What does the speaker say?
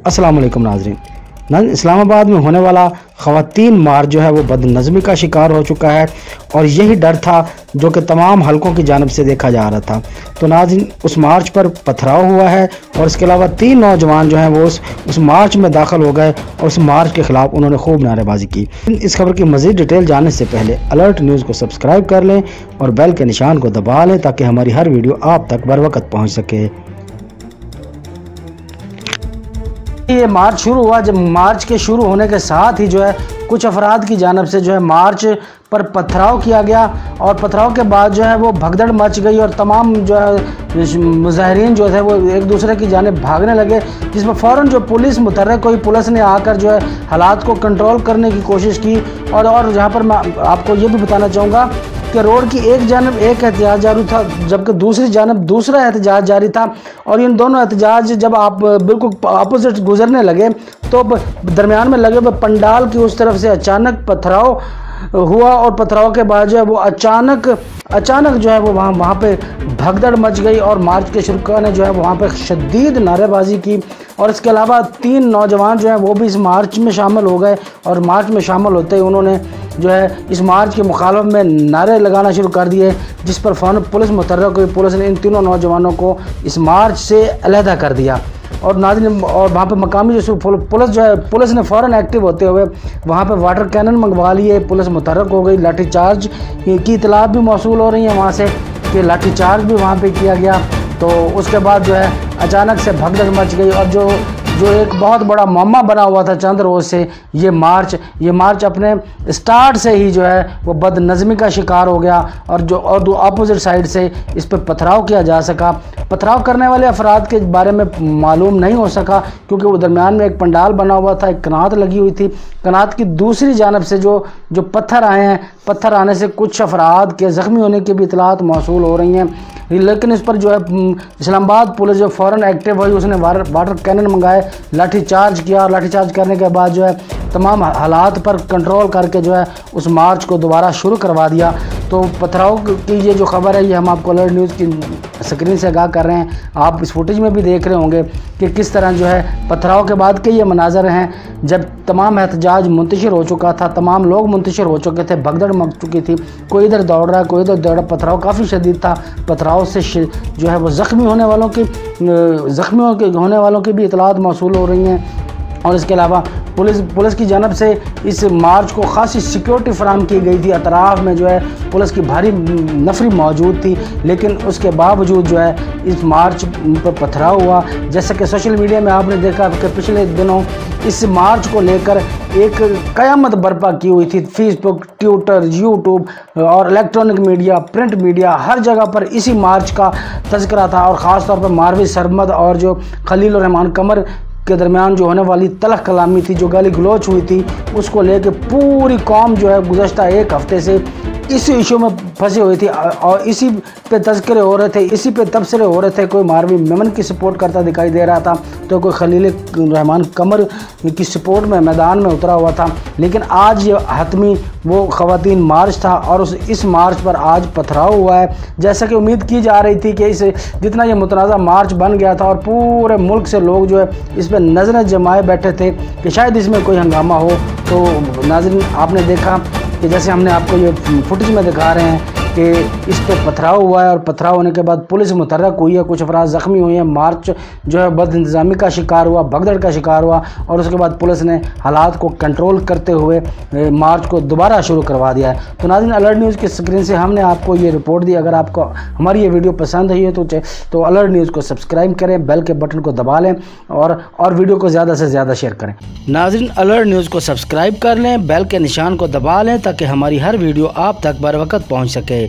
अस्सलाम वालेकुम नाज़रीन। इस्लामाबाद में होने वाला ख़वातीन मार्च जो है वो बदनज़मी का शिकार हो चुका है और यही डर था जो कि तमाम हलकों की जानिब से देखा जा रहा था। तो नाज़रीन, उस मार्च पर पथराव हुआ है और इसके अलावा 3 नौजवान जो हैं वो उस मार्च में दाखिल हो गए और उस मार्च के ख़िलाफ़ उन्होंने खूब नारेबाजी की। इस खबर की मज़ीद डिटेल जानने से पहले अलर्ट न्यूज़ को सब्सक्राइब कर लें और बेल के निशान को दबा लें ताकि हमारी हर वीडियो आप तक बर वक़्त पहुँच सके। ये मार्च शुरू हुआ, जब मार्च के शुरू होने के साथ ही जो है कुछ अफराद की जानिब से जो है मार्च पर पथराव किया गया और पथराव के बाद जो है वो भगदड़ मच गई और तमाम जो है मुजाहिरीन जो थे वो एक दूसरे की जानिब भागने लगे, जिसमें फ़ौरन जो पुलिस मुतहर्रिक हुई, पुलिस ने आकर जो है हालात को कंट्रोल करने की कोशिश की। और जहाँ पर मैं आपको ये भी बताना चाहूँगा कि रोड की एक जानब एक एहतजाज जारी था जबकि दूसरी जानब दूसरा एहतजाज जारी था और इन दोनों एहतजाज जब आप बिल्कुल अपोजिट गुजरने लगे तो दरमियान में लगे हुए पंडाल की उस तरफ से अचानक पथराव हुआ और पथराव के बाद जो है वो अचानक जो है वो वहाँ पे भगदड़ मच गई और मार्च के शुरुआत ने जो है वहाँ पे शदीद नारेबाजी की। और इसके अलावा 3 नौजवान जो हैं वो भी इस मार्च में शामिल हो गए और मार्च में शामिल होते ही उन्होंने जो है इस मार्च के मुखालफत में नारे लगाना शुरू कर दिए, जिस पर फ़ौरन पुलिस मुतहर्रिक हुई। पुलिस ने इन तीनों नौजवानों को इस मार्च से अलहदा कर दिया और नाज़रीन, और वहाँ पे मकामी जो पुलिस जो है पुलिस ने फ़ौरन एक्टिव होते हुए वहाँ पे वाटर कैनन मंगवा लिए, पुलिस मुतहर्रिक हो गई। लाठीचार्ज की इतलात भी मौसूल हो रही है वहाँ से कि लाठीचार्ज भी वहाँ पे किया गया। तो उसके बाद जो है अचानक से भगदड़ मच गई और जो एक बहुत बड़ा मामला बना हुआ था चंद रोज़ से, ये मार्च अपने स्टार्ट से ही जो है वो बदनज़मी का शिकार हो गया और दो अपोजिट साइड से इस पर पथराव किया जा सका। पथराव करने वाले अफराद के बारे में मालूम नहीं हो सका क्योंकि वो दरमियान में एक पंडाल बना हुआ था, एक कनात लगी हुई थी। कनात की दूसरी जानब से जो पत्थर आए हैं, पत्थर आने से कुछ अफराद के ज़ख्मी होने की भी इतलात मौसूल हो रही हैं, लेकिन इस पर जो है इस्लामाबाद पुलिस जो फ़ौरन एक्टिव हुई, उसने वाटर कैनन मंगाए, लाठीचार्ज किया और लाठीचार्ज करने के बाद जो है तमाम हालात पर कंट्रोल करके जो है उस मार्च को दोबारा शुरू करवा दिया। तो पथराव की ये जो खबर है ये हम आपको अलर्ट न्यूज़ की स्क्रीन से आगाह कर रहे हैं। आप इस फुटेज में भी देख रहे होंगे कि किस तरह जो है पथराव के बाद के ये मनाजर हैं जब तमाम एहतजाज मुंतशिर हो चुका था, तमाम लोग मुंतशिर हो चुके थे, भगदड़ मच चुकी थी, कोई इधर दौड़ रहा है कोई इधर दौड़ रहा। पथराव काफ़ी शदीद था, पथराव से जो है वो ज़ख्मी होने वालों की भी इतलात मौसूल हो रही हैं। और इसके अलावा पुलिस की जानब से इस मार्च को खासी सिक्योरिटी फराहम की गई थी, अतराफ़ में जो है पुलिस की भारी नफरी मौजूद थी, लेकिन उसके बावजूद जो है इस मार्च पर पथराव हुआ। जैसे कि सोशल मीडिया में आपने देखा कि पिछले दिनों इस मार्च को लेकर एक क़यामत बर्पा की हुई थी। फेसबुक, ट्विटर, यूट्यूब और इलेक्ट्रॉनिक मीडिया, प्रिंट मीडिया, हर जगह पर इसी मार्च का तज़किरा था और ख़ास तौर पर मारवी सरमद और जो खलील रहमान कमर के दरमियान जो होने वाली तलख कलामी थी, जो गाली गलोच हुई थी, उसको लेके पूरी कौम जो है गुज़श्ता एक हफ़्ते से इसी इशू में फंसी हुई थी और इसी पे तज़किरे हो रहे थे, इसी पे तबसरे हो रहे थे। कोई मारवी मेमन की सपोर्ट करता दिखाई दे रहा था तो कोई खलील रहमान कमर की सपोर्ट में मैदान में उतरा हुआ था। लेकिन आज ये हतमी वो ख़वातीन मार्च था और इस मार्च पर आज पथराव हुआ है। जैसा कि उम्मीद की जा रही थी कि इसे जितना ये मुतनाज़ा मार्च बन गया था और पूरे मुल्क से लोग जो है इस पर नज़रें जमाए बैठे थे कि शायद इसमें कोई हंगामा हो, तो नाज़रीन आपने देखा कि जैसे हमने आपको ये फुटेज में दिखा रहे हैं कि इस पर पथराव हुआ है और पथराव होने के बाद पुलिस मुतहर्रिक हुई है, कुछ अफराद ज़ख्मी हुए हैं। मार्च जो है बदइंतज़ामी का शिकार हुआ, भगदड़ का शिकार हुआ और उसके बाद पुलिस ने हालात को कंट्रोल करते हुए मार्च को दोबारा शुरू करवा दिया है। तो नाज़रीन, अलर्ट न्यूज़ की स्क्रीन से हमने आपको ये रिपोर्ट दी। अगर आपको हमारी ये वीडियो पसंद आई है तो अलर्ट न्यूज़ को सब्सक्राइब करें, बेल के बटन को दबा लें और वीडियो को ज़्यादा से ज़्यादा शेयर करें। नाज़रीन, अलर्ट न्यूज़ को सब्सक्राइब कर लें, बेल के निशान को दबा लें ताकि हमारी हर वीडियो आप तक बर वक़्त पहुँच सके।